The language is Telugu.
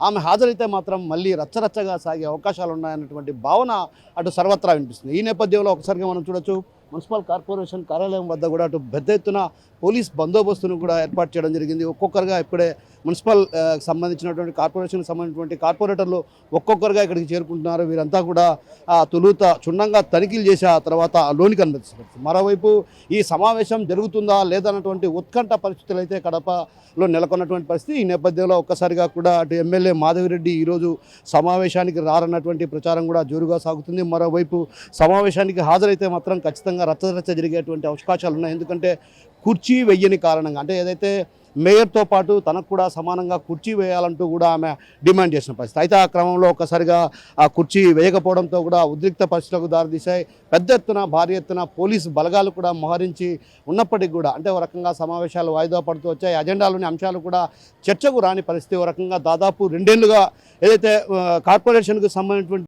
ఆమె హాజరైతే మాత్రం మళ్ళీ రచ్చరచ్చగా సాగే అవకాశాలు ఉన్నాయన్నటువంటి భావన అటు సర్వత్రా వినిపిస్తుంది. ఈ నేపథ్యంలో ఒకసారిగా మనం చూడొచ్చు, మున్సిపల్ కార్పొరేషన్ కార్యాలయం వద్ద కూడా అటు పెద్ద ఎత్తున పోలీస్ బందోబస్తును కూడా ఏర్పాటు చేయడం జరిగింది. ఒక్కొక్కరుగా ఇప్పుడే మున్సిపల్ సంబంధించినటువంటి కార్పొరేషన్కి సంబంధించినటువంటి కార్పొరేటర్లు ఒక్కొక్కరుగా ఇక్కడికి చేరుకుంటున్నారు. వీరంతా కూడా తొలుత క్షుణ్ణంగా తనిఖీలు చేసి ఆ తర్వాత లోనికి అనుమతిస్తారు. మరోవైపు ఈ సమావేశం జరుగుతుందా లేదన్నటువంటి ఉత్కంఠ పరిస్థితులు అయితే కడపలో నెలకొన్నటువంటి పరిస్థితి. ఈ నేపథ్యంలో ఒక్కసారిగా కూడా అటు ఎమ్మెల్యే మాధవిరెడ్డి ఈరోజు సమావేశానికి రారన్నటువంటి ప్రచారం కూడా జోరుగా సాగుతుంది. మరోవైపు సమావేశానికి హాజరైతే మాత్రం ఖచ్చితంగా రచ్చరచ్చ జరిగేటువంటి అవకాశాలు ఉన్నాయి. ఎందుకంటే కుర్చీ వెయ్యని కారణంగా, అంటే ఏదైతే మేయర్తో పాటు తనకు కూడా సమానంగా కుర్చీ వేయాలంటూ కూడా ఆమె డిమాండ్ చేసిన పరిస్థితి. అయితే ఆ క్రమంలో ఒక్కసారిగా ఆ కుర్చీ వేయకపోవడంతో కూడా ఉద్రిక్త పరిస్థితులకు దారితీశాయి. పెద్ద ఎత్తున భారీ ఎత్తున పోలీసు బలగాలు కూడా మోహరించి ఉన్నప్పటికీ కూడా అంటే ఒక రకంగా సమావేశాలు వాయిదా పడుతూ వచ్చాయి. అజెండాలోని అంశాలు కూడా చర్చకు రాని పరిస్థితి. ఒక రకంగా దాదాపు 2 ఏళ్లుగా ఏదైతే కార్పొరేషన్కు సంబంధించినటువంటి